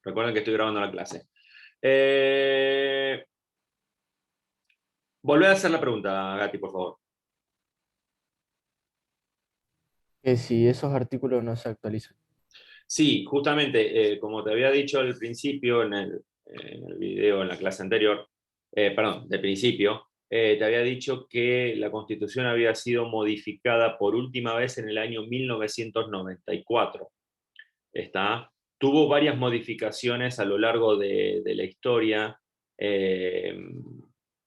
Recuerden que estoy grabando la clase. Volvé a hacer la pregunta, Gati, por favor. Que si esos artículos no se actualizan. Sí, justamente, como te había dicho al principio, en el video, en la clase anterior, perdón, de principio, te había dicho que la Constitución había sido modificada por última vez en el año 1994. ¿Está? Tuvo varias modificaciones a lo largo de la historia. Eh,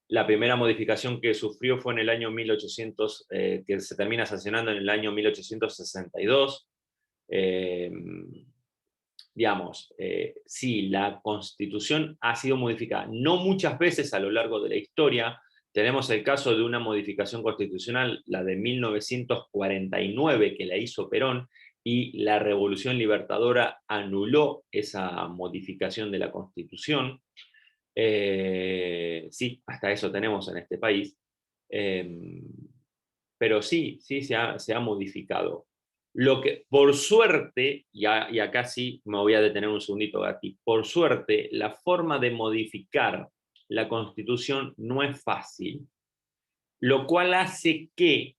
la primera modificación que sufrió fue en el año 1800, que se termina sancionando en el año 1862. Eh, digamos, sí, la Constitución ha sido modificada, no muchas veces a lo largo de la historia. Tenemos el caso de una modificación constitucional, la de 1949, que la hizo Perón, y la Revolución Libertadora anuló esa modificación de la Constitución. Sí, hasta eso tenemos en este país. Eh, pero sí, sí se ha modificado. Lo que, por suerte, y acá sí me voy a detener un segundito, Gati, por suerte, la forma de modificar la Constitución no es fácil, lo cual hace que,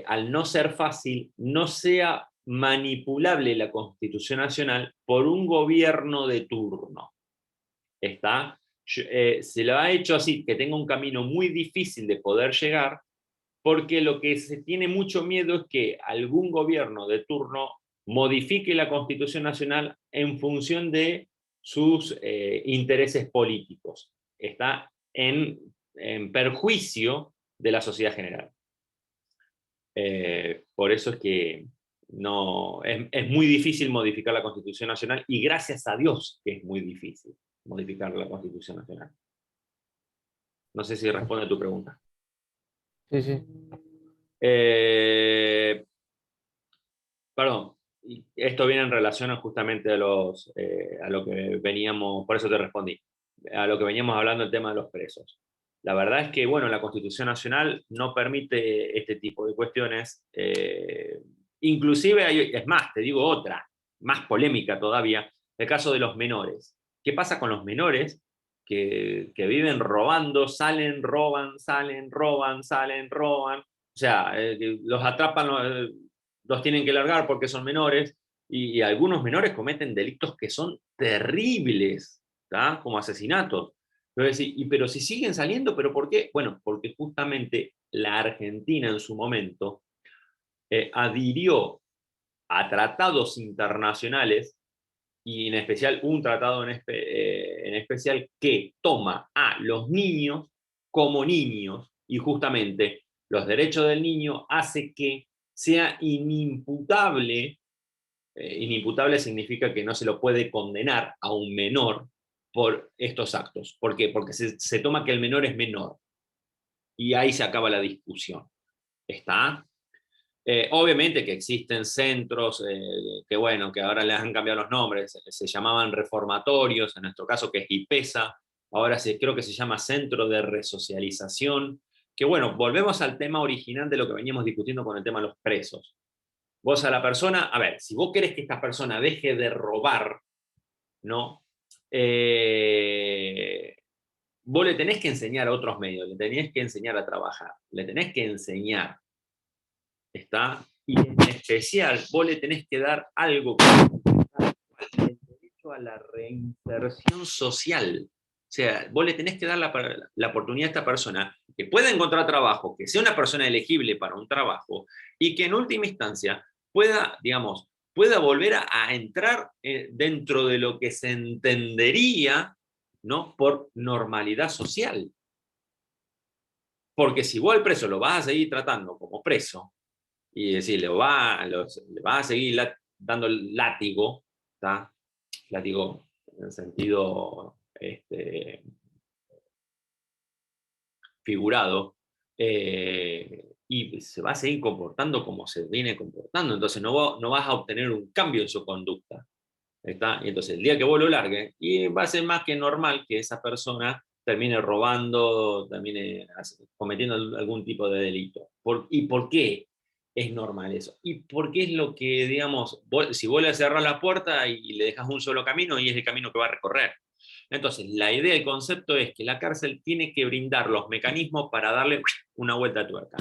al no ser fácil, no sea manipulable la Constitución Nacional por un gobierno de turno. ¿Está? Se lo ha hecho así, que tenga un camino muy difícil de poder llegar, porque lo que se tiene mucho miedo es que algún gobierno de turno modifique la Constitución Nacional en función de sus intereses políticos. Está en perjuicio de la sociedad general. Por eso es que no, es muy difícil modificar la Constitución Nacional, y gracias a Dios que es muy difícil modificar la Constitución Nacional. No sé si responde a tu pregunta. Sí, sí. Eh, Perdón, y esto viene en relación justamente a lo que veníamos, por eso te respondí, a lo que veníamos hablando, el tema de los presos. La verdad es que, bueno, la Constitución Nacional no permite este tipo de cuestiones. Inclusive, es más, te digo otra, más polémica todavía, el caso de los menores. ¿Qué pasa con los menores que viven robando, salen, roban, salen, roban, salen, roban? O sea, los atrapan, los tienen que largar porque son menores, y algunos menores cometen delitos que son terribles, ¿tá? Como asesinatos. Pero si siguen saliendo, ¿pero por qué? Bueno, porque justamente la Argentina en su momento adhirió a tratados internacionales, y en especial un tratado en especial que toma a los niños como niños, y justamente los derechos del niño hace que sea inimputable. Inimputable significa que no se lo puede condenar a un menor por estos actos. ¿Por qué? Porque se toma que el menor es menor, y ahí se acaba la discusión. ¿Está? Obviamente que existen centros que, bueno, que ahora les han cambiado los nombres, se llamaban reformatorios, en nuestro caso que es IPESA, ahora creo que se llama Centro de Resocialización, que, bueno, volvemos al tema original de lo que veníamos discutiendo con el tema de los presos. Vos a la persona, a ver, si vos querés que esta persona deje de robar, ¿no? Eh, Vos le tenés que enseñar a otros medios, le tenés que enseñar a trabajar, le tenés que enseñar, ¿está? Y en especial, vos le tenés que dar algo que es el derecho a la reinserción social. O sea, vos le tenés que dar la oportunidad a esta persona que pueda encontrar trabajo, que sea una persona elegible para un trabajo, y que en última instancia pueda, digamos, pueda volver a entrar dentro de lo que se entendería, ¿no?, por normalidad social. Porque si vos al preso lo vas a seguir tratando como preso, y decir, le va a seguir dando el látigo, ¿tá? Látigo en el sentido figurado, y se va a seguir comportando como se viene comportando, entonces no vas a obtener un cambio en su conducta. ¿Está? Y entonces el día que vos lo largues, y va a ser más que normal que esa persona termine robando, termine cometiendo algún tipo de delito. ¿Y por qué? es normal eso. Y porque es lo que, digamos, si vos le cerrás la puerta y le dejas un solo camino, y es el camino que va a recorrer. Entonces, la idea, el concepto es que la cárcel tiene que brindar los mecanismos para darle una vuelta a tuerca.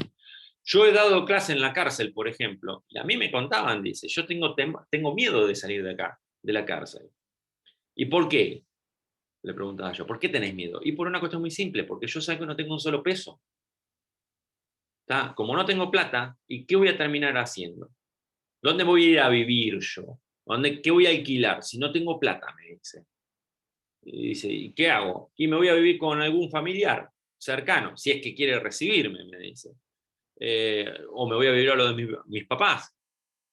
Yo he dado clase en la cárcel, por ejemplo, y a mí me contaban, dice, yo tengo miedo de salir de acá, de la cárcel. ¿Y por qué? Le preguntaba yo, ¿por qué tenés miedo? Y por una cuestión muy simple, porque yo sé que no tengo un solo peso. ¿Está? Como no tengo plata, ¿y qué voy a terminar haciendo? ¿Dónde voy a ir a vivir yo? ¿Qué voy a alquilar? Si no tengo plata, me dice. Y dice, ¿y qué hago? Y me voy a vivir con algún familiar cercano, si es que quiere recibirme, me dice. O me voy a vivir a lo de mis papás.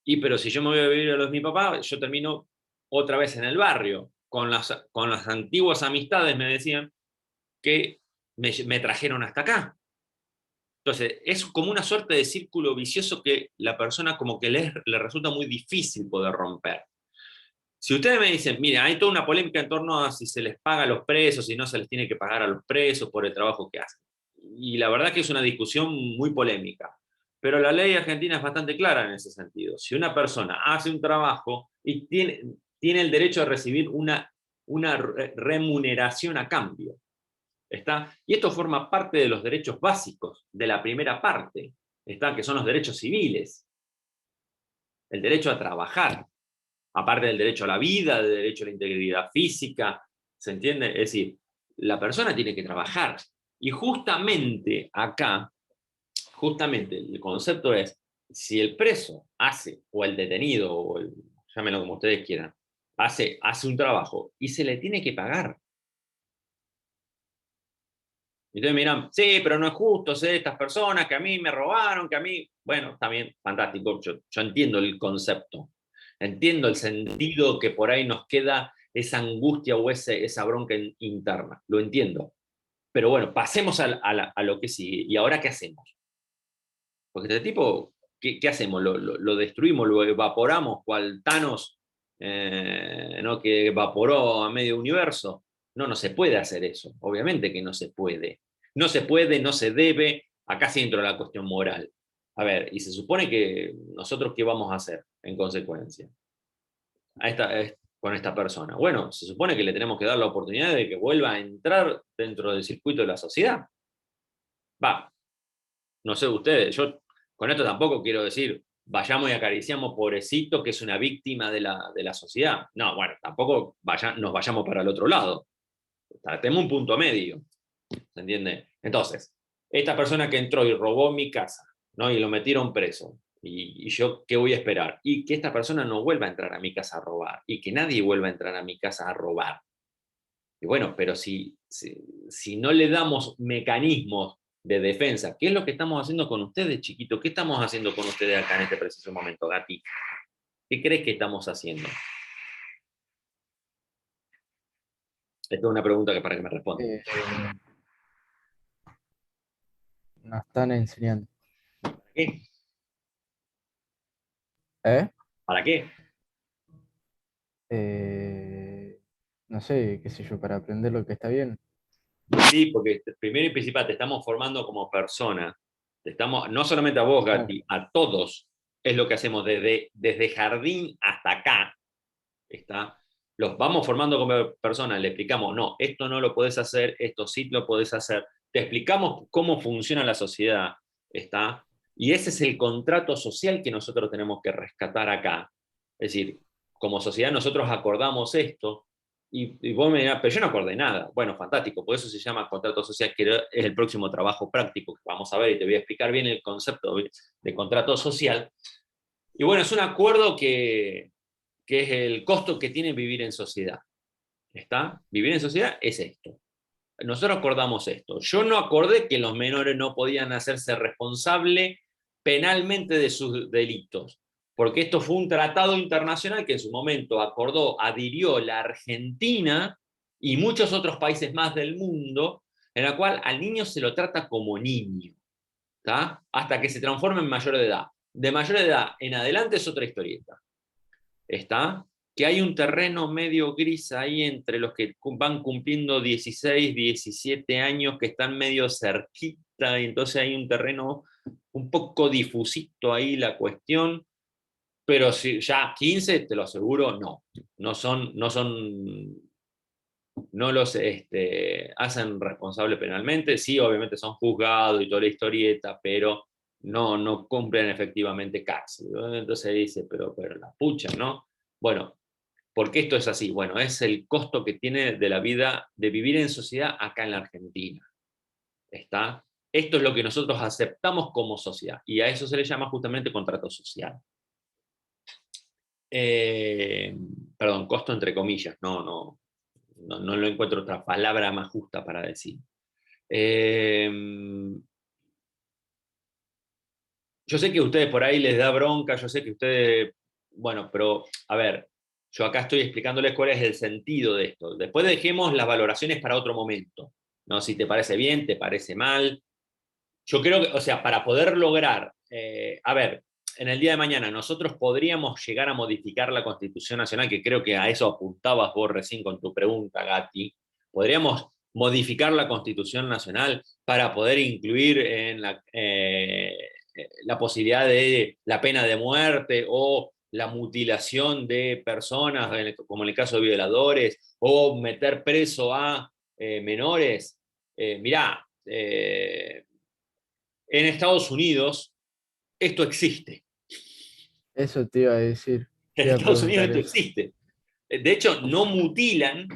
Y pero si yo me voy a vivir a los de mis papás, yo termino otra vez en el barrio, con las antiguas amistades, me decían, que me trajeron hasta acá. Entonces, es como una suerte de círculo vicioso que la persona como que le resulta muy difícil poder romper. Si ustedes me dicen, mira, hay toda una polémica en torno a si se les paga a los presos, si no se les tiene que pagar a los presos por el trabajo que hacen. Y la verdad que es una discusión muy polémica. Pero la ley argentina es bastante clara en ese sentido. Si una persona hace un trabajo y tiene el derecho a recibir una remuneración a cambio, ¿está? Y esto forma parte de los derechos básicos de la primera parte, ¿está? Que son los derechos civiles. El derecho a trabajar, aparte del derecho a la vida, del derecho a la integridad física, ¿se entiende? Es decir, la persona tiene que trabajar. Y justamente acá, justamente el concepto es, si el preso hace, o el detenido, llámenlo como ustedes quieran, hace un trabajo y se le tiene que pagar. Y entonces miran, sí, pero no es justo, sé, estas personas que a mí me robaron, que a mí, bueno, está bien, fantástico, yo entiendo el concepto, entiendo el sentido que por ahí nos queda esa angustia o esa bronca interna, lo entiendo. Pero bueno, pasemos a lo que sigue. ¿Y ahora qué hacemos? Porque este tipo, ¿qué hacemos? ¿Lo destruimos, lo evaporamos, cual Thanos, ¿no? Que evaporó a medio universo? No, no se puede hacer eso. Obviamente que no se puede. No se puede, no se debe. Acá sí entra la cuestión moral. A ver, y se supone que nosotros, ¿qué vamos a hacer en consecuencia con esta persona? Bueno, se supone que le tenemos que dar la oportunidad de que vuelva a entrar dentro del circuito de la sociedad. Va, no sé ustedes, yo con esto tampoco quiero decir, vayamos y acariciamos pobrecito que es una víctima de la sociedad. No, bueno, tampoco nos vayamos para el otro lado. Tenemos un punto medio, ¿se entiende? Entonces, esta persona que entró y robó mi casa, ¿no? Y lo metieron preso. Y yo, ¿qué voy a esperar? Y que esta persona no vuelva a entrar a mi casa a robar. Y que nadie vuelva a entrar a mi casa a robar. Y bueno, pero si no le damos mecanismos de defensa, ¿qué es lo que estamos haciendo con ustedes, chiquitos? ¿Qué estamos haciendo con ustedes acá en este preciso momento, Gati? ¿Qué crees que estamos haciendo? Esta es una pregunta que para que me respondan. Eh, nos están enseñando. ¿Para qué? ¿Eh? ¿Para qué? No sé, qué sé yo, para aprender lo que está bien. Sí, porque primero y principal te estamos formando como persona. No solamente a vos, Claro. Gati, a todos. Es lo que hacemos desde jardín hasta acá. ¿Está? Los vamos formando como personas, le explicamos, no, esto no lo podés hacer, esto sí lo podés hacer, te explicamos cómo funciona la sociedad, ¿está? Y ese es el contrato social que nosotros tenemos que rescatar acá. Es decir, como sociedad nosotros acordamos esto, y vos me dirás, pero yo no acordé nada. Bueno, fantástico, por eso se llama contrato social, que es el próximo trabajo práctico que vamos a ver, y te voy a explicar bien el concepto de contrato social. Y bueno, es un acuerdo que es el costo que tiene vivir en sociedad. ¿Está? Vivir en sociedad es esto. Nosotros acordamos esto. Yo no acordé que los menores no podían hacerse responsable penalmente de sus delitos, porque esto fue un tratado internacional que en su momento adhirió la Argentina y muchos otros países más del mundo, en la cual al niño se lo trata como niño, ¿está? Hasta que se transforme en mayor de edad. De mayor de edad en adelante es otra historieta. ¿Está? Que hay un terreno medio gris ahí entre los que van cumpliendo 16, 17 años que están medio cerquita, y entonces hay un terreno un poco difusito ahí la cuestión, pero si ya 15, te lo aseguro, no. No los hacen responsable penalmente. Sí, obviamente son juzgados y toda la historieta, pero no cumplen efectivamente cárcel. Entonces dice, pero la pucha, ¿no? Bueno, ¿por qué esto es así? Bueno, es el costo que tiene de la vida, de vivir en sociedad acá en la Argentina. ¿Está? Esto es lo que nosotros aceptamos como sociedad, y a eso se le llama justamente contrato social. Eh, Perdón, costo entre comillas, no lo encuentro otra palabra más justa para decir. Eh, yo sé que a ustedes por ahí les da bronca, yo sé que ustedes, bueno, pero a ver, yo acá estoy explicándoles cuál es el sentido de esto. Después dejemos las valoraciones para otro momento, ¿no? Si te parece bien, te parece mal. Yo creo que, o sea, para poder lograr, a ver, en el día de mañana nosotros podríamos llegar a modificar la Constitución Nacional, que creo que a eso apuntabas vos recién con tu pregunta, Gatti. Podríamos modificar la Constitución Nacional para poder incluir en la posibilidad de la pena de muerte o la mutilación de personas, como en el caso de violadores, o meter preso a menores. Mirá, en Estados Unidos esto existe. Eso te iba a decir, En te iba a Estados Unidos preguntar esto eso. existe. De hecho, no mutilan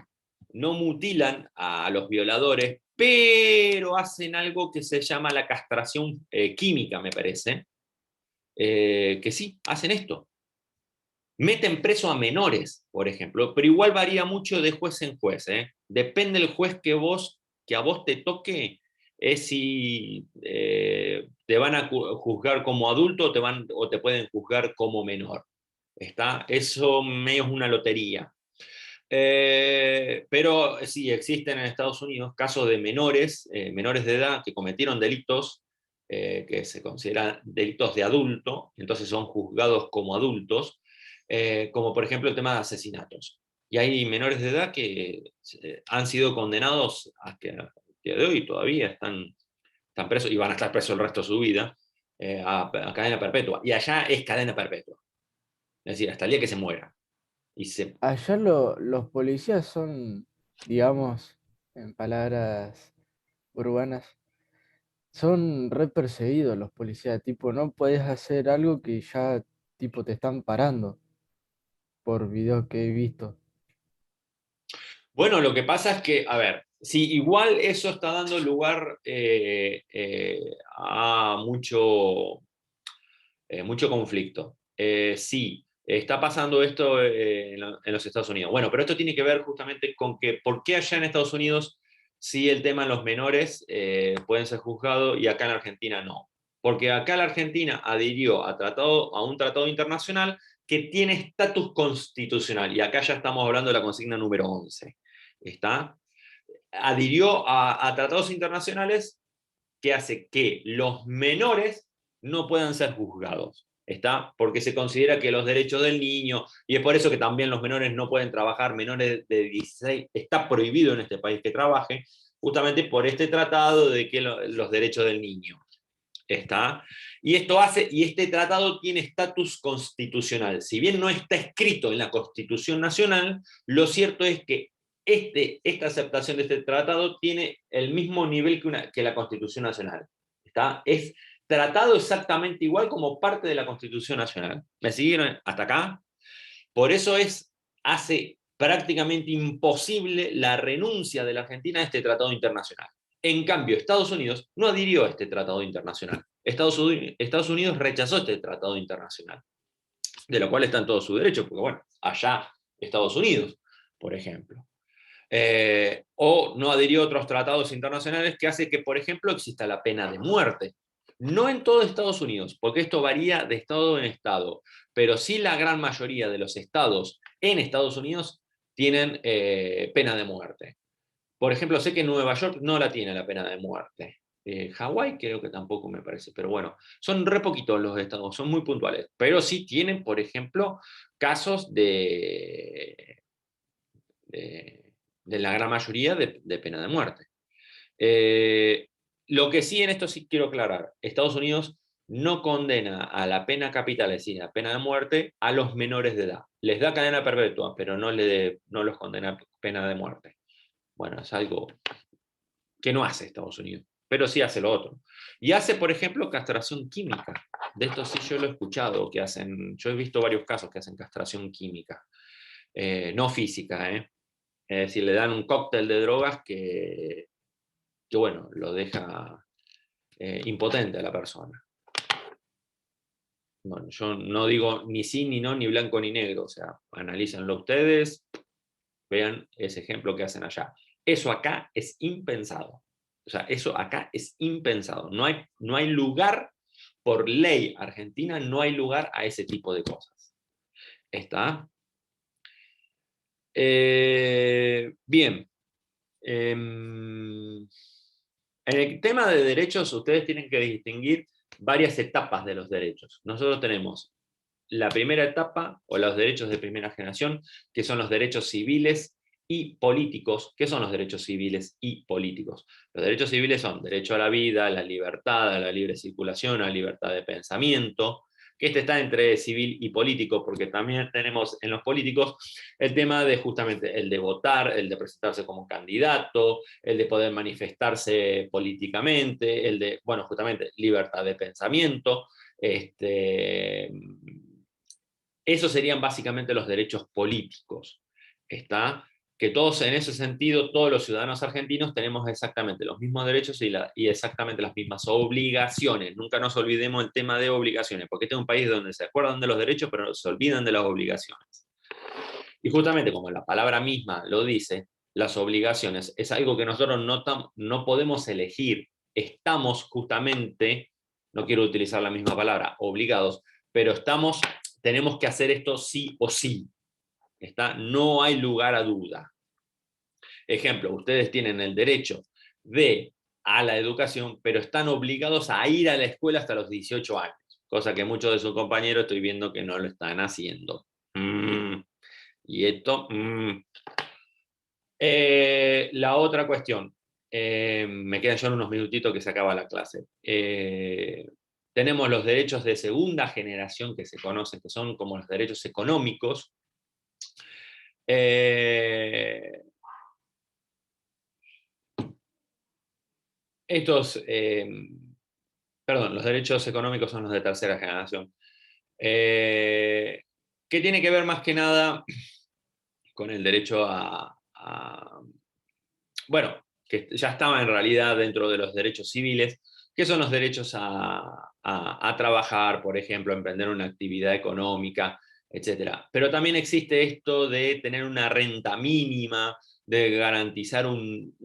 a los violadores, pero hacen algo que se llama la castración química, me parece, que sí, hacen esto. Meten preso a menores, por ejemplo, pero igual varía mucho de juez en juez. Depende del juez que a vos te toque, es si te van a juzgar como adulto o te pueden juzgar como menor. ¿Está? Eso medio es una lotería. Pero sí, existen en Estados Unidos casos de menores de edad que cometieron delitos que se consideran delitos de adulto, entonces son juzgados como adultos, como por ejemplo el tema de asesinatos. Y hay menores de edad que han sido condenados hasta el día de hoy, todavía están presos y van a estar presos el resto de su vida a cadena perpetua. Y allá es cadena perpetua, es decir, hasta el día que se muera. Y se Allá los policías son, digamos, en palabras urbanas, son re perseguidos los policías, tipo, no puedes hacer algo que ya, tipo, te están parando por videos que he visto. Bueno, lo que pasa es que, a ver, si igual eso está dando lugar a mucho conflicto. Sí, está pasando esto en los Estados Unidos. Bueno, pero esto tiene que ver justamente con que, ¿por qué allá en Estados Unidos sí el tema de los menores pueden ser juzgados y acá en la Argentina no? Porque acá la Argentina adhirió a un tratado internacional que tiene estatus constitucional, y acá ya estamos hablando de la consigna número 11. ¿Está? Adhirió a tratados internacionales que hace que los menores no puedan ser juzgados. ¿Está? Porque se considera que los derechos del niño, y es por eso que también los menores no pueden trabajar, menores de 16, está prohibido en este país que trabaje, justamente por este tratado de que los derechos del niño. ¿Está? Y este tratado tiene estatus constitucional. Si bien no está escrito en la Constitución Nacional, lo cierto es que esta aceptación de este tratado tiene el mismo nivel que la Constitución Nacional. ¿Está? Es tratado exactamente igual como parte de la Constitución Nacional. ¿Me siguieron hasta acá? Por eso hace prácticamente imposible la renuncia de la Argentina a este tratado internacional. En cambio, Estados Unidos no adhirió a este tratado internacional. Estados Unidos rechazó este tratado internacional, de lo cual está en todo su derecho, porque bueno, allá Estados Unidos, por ejemplo. O no adhirió a otros tratados internacionales que hace que, por ejemplo, exista la pena de muerte. No en todo Estados Unidos, porque esto varía de estado en estado, pero sí la gran mayoría de los estados en Estados Unidos tienen pena de muerte. Por ejemplo, sé que Nueva York no la tiene la pena de muerte. Hawái creo que tampoco me parece, pero bueno, son re poquitos los estados, son muy puntuales, pero sí tienen, por ejemplo, casos de, de la gran mayoría de pena de muerte. Eh, lo que sí en esto sí quiero aclarar, Estados Unidos no condena a la pena capital, es decir, a pena de muerte, a los menores de edad. Les da cadena perpetua, pero no los condena a pena de muerte. Bueno, es algo que no hace Estados Unidos, pero sí hace lo otro. Y hace, por ejemplo, castración química. De esto sí yo lo he escuchado, que hacen, yo he visto varios casos que hacen castración química, no física, ¿eh? Es decir, le dan un cóctel de drogas que bueno, lo deja impotente a la persona. Bueno, yo no digo ni sí, ni no, ni blanco, ni negro, o sea, analícenlo ustedes, vean ese ejemplo que hacen allá. Eso acá es impensado. O sea, eso acá es impensado. No hay lugar, por ley argentina, no hay lugar a ese tipo de cosas. ¿Está? Bien. En el tema de derechos, ustedes tienen que distinguir varias etapas de los derechos. Nosotros tenemos la primera etapa, o los derechos de primera generación, que son los derechos civiles y políticos. ¿Qué son los derechos civiles y políticos? Los derechos civiles son derecho a la vida, a la libertad, a la libre circulación, a la libertad de pensamiento, que este está entre civil y político, porque también tenemos en los políticos el tema de justamente el de votar, el de presentarse como candidato, el de poder manifestarse políticamente, el de, bueno, justamente libertad de pensamiento, esos serían básicamente los derechos políticos. ¿Está? Que todos en ese sentido, todos los ciudadanos argentinos tenemos exactamente los mismos derechos y exactamente las mismas obligaciones. Nunca nos olvidemos el tema de obligaciones, porque este es un país donde se acuerdan de los derechos, pero se olvidan de las obligaciones. Y justamente como la palabra misma lo dice, las obligaciones es algo que nosotros no podemos elegir. Estamos justamente, no quiero utilizar la misma palabra, obligados, pero tenemos que hacer esto sí o sí. No hay lugar a duda. Ejemplo, ustedes tienen el derecho a la educación, pero están obligados a ir a la escuela hasta los 18 años, cosa que muchos de sus compañeros estoy viendo que no lo están haciendo. Y esto... la otra cuestión, me quedan ya unos minutitos que se acaba la clase. Tenemos los derechos de segunda generación que se conocen, que son como los derechos económicos. Estos, perdón, los derechos económicos son los de tercera generación. Que tiene que ver más que nada con el derecho bueno, que ya estaba en realidad dentro de los derechos civiles, que son los derechos a trabajar, por ejemplo, a emprender una actividad económica, etcétera. Pero también existe esto de tener una renta mínima, de garantizar un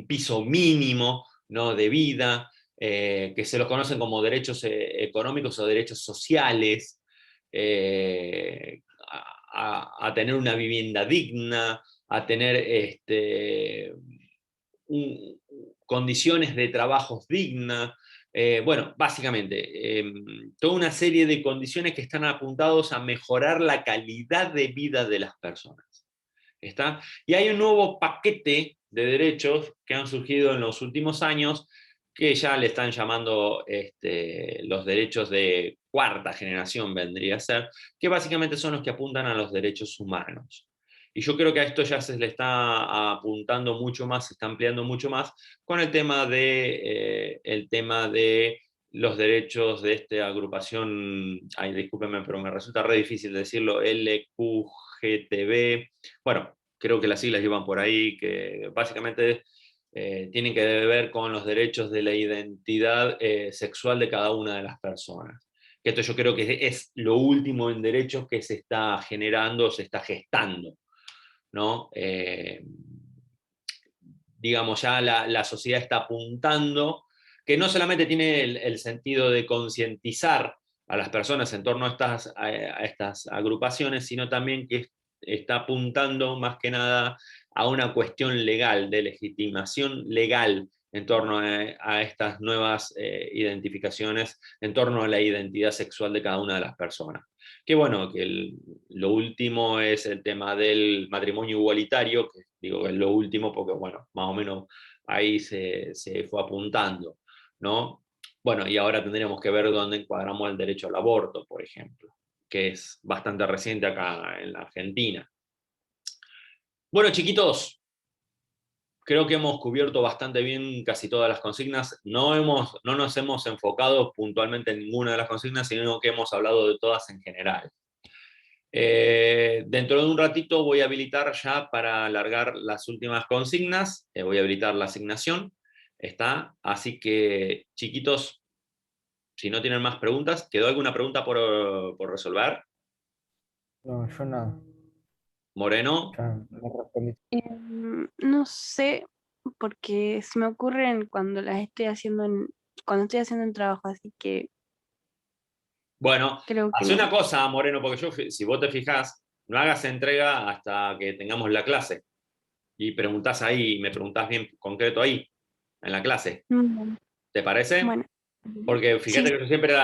piso mínimo, ¿no?, de vida, que se los conocen como derechos económicos o derechos sociales, a tener una vivienda digna, a tener condiciones de trabajos dignas, bueno, básicamente, toda una serie de condiciones que están apuntados a mejorar la calidad de vida de las personas. ¿Está? Y hay un nuevo paquete de derechos que han surgido en los últimos años, que ya le están llamando los derechos de cuarta generación, vendría a ser, que básicamente son los que apuntan a los derechos humanos. Y yo creo que a esto ya se le está apuntando mucho más, se está ampliando mucho más con el tema de los derechos de esta agrupación, ay, discúlpenme, pero me resulta re difícil decirlo, LQGTB, bueno, creo que las siglas llevan por ahí, que básicamente tienen que ver con los derechos de la identidad sexual de cada una de las personas. Que esto yo creo que es lo último en derechos que se está generando, se está gestando, ¿no? Digamos, ya la sociedad está apuntando, que no solamente tiene el sentido de concientizar a las personas en torno a estas agrupaciones, sino también que está apuntando más que nada a una cuestión legal, de legitimación legal en torno a estas nuevas identificaciones, en torno a la identidad sexual de cada una de las personas. Que bueno, que lo último es el tema del matrimonio igualitario, que digo que es lo último porque, bueno, más o menos ahí se fue apuntando, ¿no? Bueno, y ahora tendríamos que ver dónde encuadramos el derecho al aborto, por ejemplo, que es bastante reciente acá en la Argentina. Bueno, chiquitos, creo que hemos cubierto bastante bien casi todas las consignas. No nos hemos enfocado puntualmente en ninguna de las consignas, sino que hemos hablado de todas en general. Dentro de un ratito voy a habilitar ya para alargar las últimas consignas, voy a habilitar la asignación, está, así que chiquitos, si no tienen más preguntas, ¿quedó alguna pregunta por resolver? No, yo nada. Moreno, Ya me respondí. No sé, porque se me ocurren cuando las estoy haciendo cuando estoy haciendo un trabajo, así que bueno, creo que hace no. una cosa, Moreno, porque yo, si vos te fijás, no hagas entrega hasta que tengamos la clase y preguntás ahí, me preguntás bien concreto ahí, en la clase, Mm, ¿te parece? Bueno, Porque sí, fíjate que yo siempre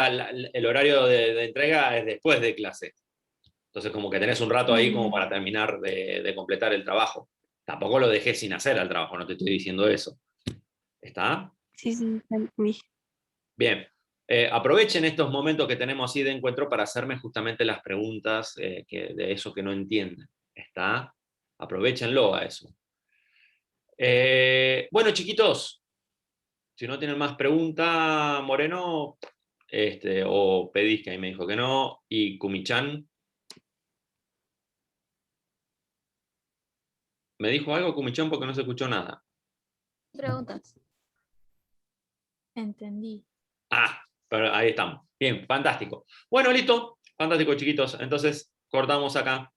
el horario de entrega es después de clase. Entonces como que tenés un rato ahí como mm, para terminar de completar el trabajo. Tampoco lo dejé sin hacer al trabajo, no te estoy diciendo eso. ¿Está? sí, sí, entendí. Bien. Aprovechen estos momentos que tenemos así de encuentro para hacerme justamente las preguntas de eso que no entienden. ¿Está? Aprovechenlo a eso. Bueno, chiquitos, si no tienen más pregunta, Moreno, o pedís que ahí me dijo que no, y Kumichan, ¿me dijo algo Kumichan porque no se escuchó nada? Preguntas. Entendí. Ah, pero ahí estamos. Bien, fantástico. Bueno, listo. Fantástico, chiquitos. Entonces, cortamos acá.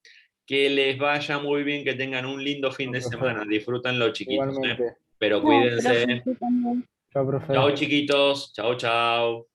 Que les vaya muy bien, que tengan un lindo fin Chao, de profe. semana. Disfrútenlo, chiquitos. Igualmente. Pero No, cuídense. profe, usted también. Chao, profe. Chao, chiquitos. Chao, chao.